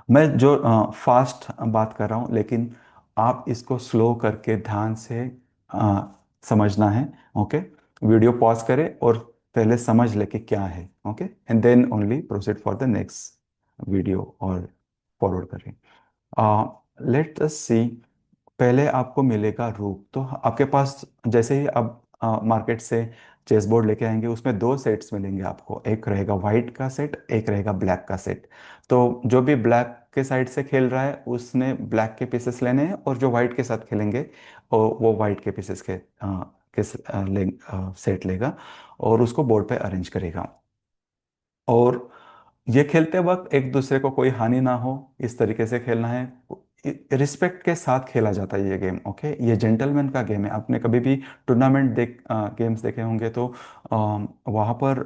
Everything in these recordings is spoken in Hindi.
मैं जो फास्ट बात कर रहा हूँ, लेकिन आप इसको स्लो करके ध्यान से अ, समझना है। ओके, वीडियो पॉज करें और पहले समझ ले कि क्या है। Okay, and then only proceed for the next video और फॉरवर्ड करें। Let us see. पहले आपको मिलेगा रूप। तो आपके पास जैसे ही आप मार्केट से चेस बोर्ड लेके आएंगे, उसमें दो सेट्स मिलेंगे आपको। एक रहेगा वाइट का सेट, एक रहेगा ब्लैक का सेट। तो जो भी ब्लैक के साइड से खेल रहा है उसने ब्लैक के पीसेस लेने हैं, और जो वाइट के साथ खेलेंगे वो वाइट के पीसेस सेट लेगा और उसको बोर्ड पे अरेंज करेगा। और ये खेलते वक्त एक दूसरे को कोई हानि ना हो, इस तरीके से खेलना है। रिस्पेक्ट के साथ खेला जाता है ये गेम। ओके, ये जेंटलमैन का गेम है। आपने कभी भी टूर्नामेंट गेम्स देखे होंगे तो वहाँ पर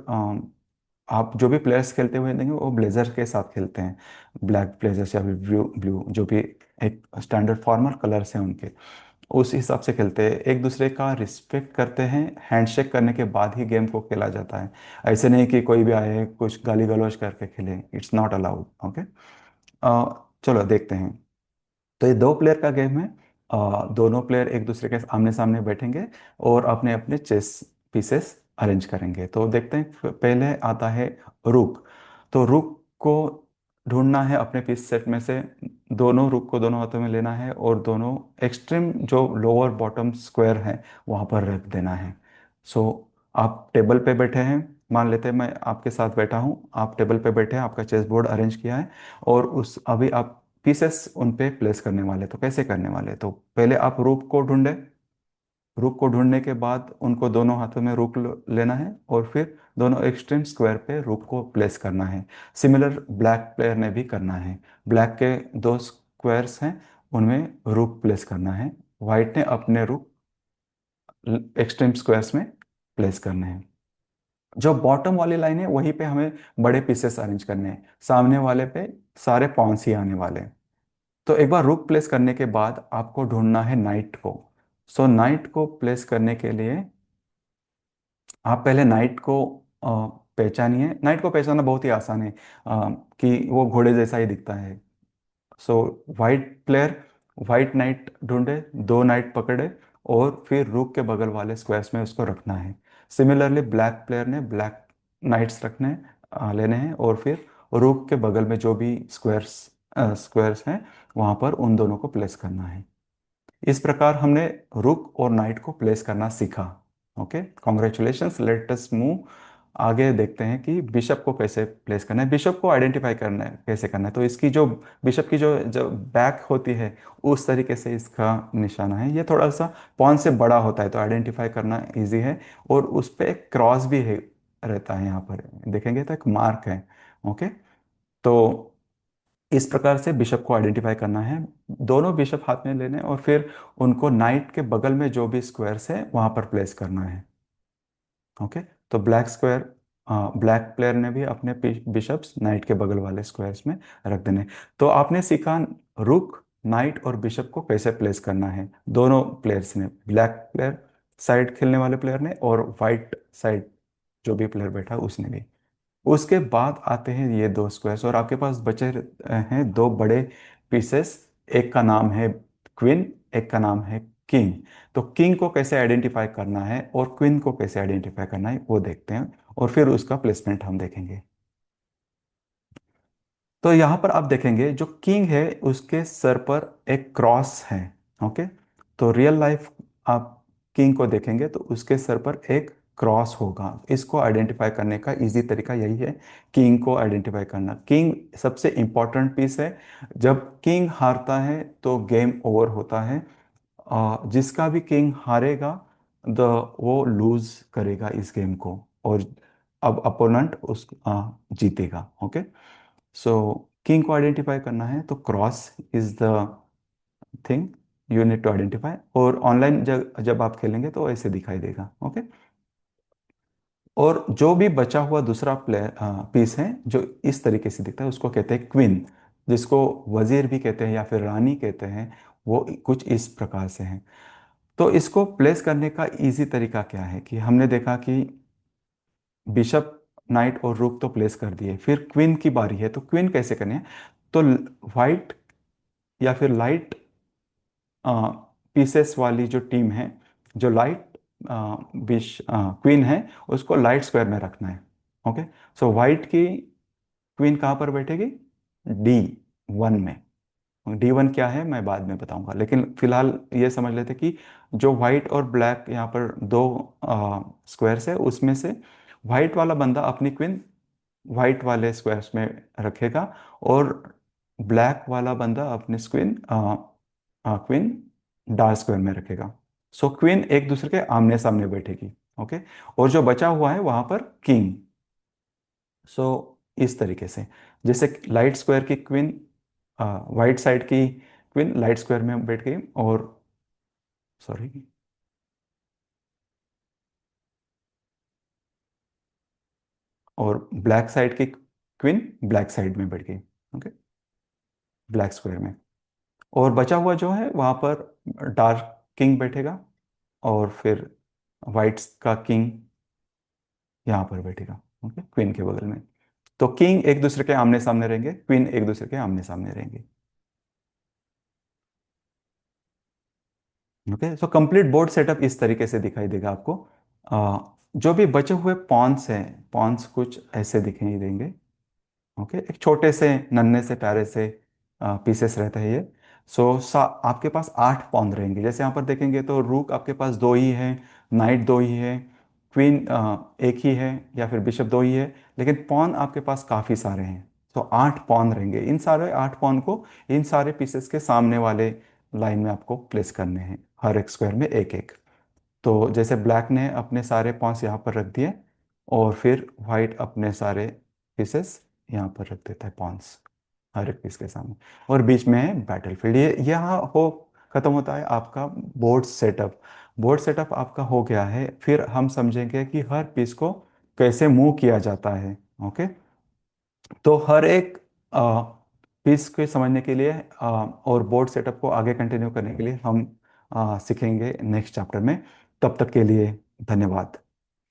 आप जो भी प्लेयर्स खेलते हुए देंगे वो ब्लेजर के साथ खेलते हैं। ब्लैक ब्लेजर्स या ब्लू ब्लू जो भी एक स्टैंडर्ड फॉर्मल कलर्स हैं उनके, उस हिसाब से खेलते हैं। एक दूसरे का रिस्पेक्ट करते हैं। हैंडशेक करने के बाद ही गेम को खेला जाता है। ऐसे नहीं कि कोई भी आए कुछ गाली गलौज करके खेले, इट्स नॉट अलाउड। ओके, चलो देखते हैं। तो ये दो प्लेयर का गेम है। दोनों प्लेयर एक दूसरे के आमने सामने बैठेंगे और अपने अपने चेस पीसेस अरेंज करेंगे। तो देखते हैं, पहले आता है रुक। तो रुक को ढूंढना है अपने पीस सेट में से। दोनों रुक को दोनों हाथों में लेना है और दोनों एक्सट्रीम जो लोअर बॉटम स्क्वायर है वहाँ पर रख देना है। सो आप टेबल पे बैठे हैं। मान लेते हैं मैं आपके साथ बैठा हूँ, आप टेबल पे बैठे हैं, आपका चेस बोर्ड अरेंज किया है और उस अभी आप पीसेस उन पे प्लेस करने वाले। तो कैसे करने वाले? तो पहले आप रूक को ढूंढे। रूक को ढूंढने के बाद उनको दोनों हाथों में रूक लेना है और फिर दोनों एक्सट्रीम स्क्वायर पे रूक को प्लेस करना है। सिमिलर ब्लैक प्लेयर ने भी करना है। ब्लैक के दो स्क्वायर्स हैं, उनमें रूक प्लेस करना है। वाइट ने अपने रूक एक्सट्रीम स्क्वायर्स में प्लेस करने हैं। जो बॉटम वाली लाइन है वहीं पे हमें बड़े पीसेस अरेंज करने हैं। सामने वाले पे सारे पॉन्स ही आने वाले हैं। तो एक बार रुक प्लेस करने के बाद आपको ढूंढना है नाइट को। सो नाइट को प्लेस करने के लिए आप पहले नाइट को पहचानिए। नाइट को पहचानना बहुत ही आसान है, कि वो घोड़े जैसा ही दिखता है। So white player white night ढूंढे, दो नाइट पकड़े और फिर रूक के बगल वाले स्क्वायर्स में उसको रखना है। सिमिलरली ब्लैक प्लेयर ने ब्लैक नाइट्स लेने हैं और फिर रूक के बगल में जो भी स्क्वायर्स हैं वहाँ पर उन दोनों को प्लेस करना है। इस प्रकार हमने रुक और नाइट को प्लेस करना सीखा। Okay, congratulations. Let us move. आगे देखते हैं कि बिशप को कैसे प्लेस करना है, बिशप को आइडेंटिफाई करना है कैसे करना है। तो इसकी जो बिशप की जो जो बैक होती है उस तरीके से इसका निशाना है। ये थोड़ा सा पॉन से बड़ा होता है तो आइडेंटिफाई करना इजी है। और उस पर एक क्रॉस भी है, रहता है यहाँ पर देखेंगे तो एक मार्क है। ओके, तो इस प्रकार से बिशप को आइडेंटिफाई करना है। दोनों बिशप हाथ में लेने और फिर उनको नाइट के बगल में जो भी स्क्वायर्स है वहां पर प्लेस करना है। ओके, तो ब्लैक प्लेयर ने भी अपने बिशप्स नाइट के बगल वाले स्क्वायर्स में रख देने। तो आपने सीखा रुक, नाइट और बिशप को कैसे प्लेस करना है। दोनों प्लेयर्स ने, ब्लैक प्लेयर साइड खेलने वाले प्लेयर ने और वाइट साइड जो भी प्लेयर बैठा उसने भी। उसके बाद आते हैं ये दो स्क्वायर्स और आपके पास बचे हैं दो बड़े पीसेस। एक का नाम है क्वीन, एक का नाम है किंग। तो किंग को कैसे आइडेंटिफाई करना है और क्वीन को कैसे आइडेंटिफाई करना है वो देखते हैं और फिर उसका प्लेसमेंट हम देखेंगे। तो यहाँ पर आप देखेंगे जो किंग है उसके सर पर एक क्रॉस है। ओके, तो रियल लाइफ आप किंग को देखेंगे तो उसके सर पर एक क्रॉस होगा। इसको आइडेंटिफाई करने का इजी तरीका यही है, किंग को आइडेंटिफाई करना। किंग सबसे इंपॉर्टेंट पीस है। जब किंग हारता है तो गेम ओवर होता है। जिसका भी किंग हारेगा द वो लूज करेगा इस गेम को, और अब अपोनेंट जीतेगा। ओके, सो किंग को आइडेंटिफाई करना है तो cross is the thing you need to identify. और ऑनलाइन जब जब आप खेलेंगे तो ऐसे दिखाई देगा। ओके, और जो भी बचा हुआ दूसरा प्लेयर पीस है जो इस तरीके से दिखता है उसको कहते हैं क्वीन, जिसको वजीर भी कहते हैं या फिर रानी कहते हैं। वो कुछ इस प्रकार से है। तो इसको प्लेस करने का इजी तरीका क्या है कि हमने देखा कि बिशप नाइट और रूक तो प्लेस कर दिए, फिर क्वीन की बारी है। तो क्वीन कैसे करनी है? तो वाइट या फिर लाइट पीसेस वाली जो टीम है, जो लाइट बिश क्वीन है, उसको लाइट स्क्वायर में रखना है। ओके। सो वाइट की क्वीन कहाँ पर बैठेगी? D1 में। D1 क्या है मैं बाद में बताऊंगा, लेकिन फिलहाल ये समझ लेते कि जो व्हाइट और ब्लैक यहाँ पर दो स्क्वायर्स है, उसमें से व्हाइट वाला बंदा अपनी क्वीन व्हाइट वाले स्क्वायर्स में रखेगा, और ब्लैक वाला बंदा अपनी क्वीन डार्क स्क्वायर में रखेगा। सो क्वीन एक दूसरे के आमने सामने बैठेगी। ओके। और जो बचा हुआ है वहां पर किंग। सो इस तरीके से, जैसे लाइट स्क्वायर की क्वीन, वाइट साइड की क्वीन लाइट स्क्वायर में बैठ गई, और सॉरी, और ब्लैक साइड की क्वीन ब्लैक साइड में बैठ गई। ओके। ब्लैक स्क्वायर में। और बचा हुआ जो है वहां पर डार्क किंग बैठेगा, और फिर वाइट्स का किंग यहाँ पर बैठेगा। ओके, क्वीन के बगल में। तो किंग एक दूसरे के आमने सामने रहेंगे, क्वीन एक दूसरे के आमने सामने रहेंगे। Okay. So complete board setup इस तरीके से दिखाई देगा आपको। जो भी बचे हुए पॉन्स हैं, पॉन्स कुछ ऐसे दिखाई देंगे। ओके। एक छोटे से नन्हे से प्यारे से पीसेस रहते हैं ये। आपके पास 8 पॉन रहेंगे। जैसे यहाँ पर देखेंगे तो रूक आपके पास दो ही है, नाइट दो ही है, क्वीन एक ही है, या फिर बिशप दो ही है, लेकिन पॉन आपके पास काफ़ी सारे हैं। तो 8 पॉन रहेंगे। इन सारे 8 पॉन को इन सारे पीसेस के सामने वाले लाइन में आपको प्लेस करने हैं, हर एक स्क्वायर में एक एक। तो जैसे ब्लैक ने अपने सारे पॉन्स यहाँ पर रख दिए, और फिर वाइट अपने सारे पीसेस यहाँ पर रख देता है, पॉन्स हर एक पीस के सामने। और बीच में है बैटलफील्ड। ये यहाँ हो खत्म होता है आपका बोर्ड सेटअप। बोर्ड सेटअप आपका हो गया है, फिर हम समझेंगे कि हर पीस को कैसे मूव किया जाता है। ओके। तो हर एक पीस को समझने के लिए और बोर्ड सेटअप को आगे कंटिन्यू करने के लिए हम सीखेंगे नेक्स्ट चैप्टर में। तब तक के लिए धन्यवाद।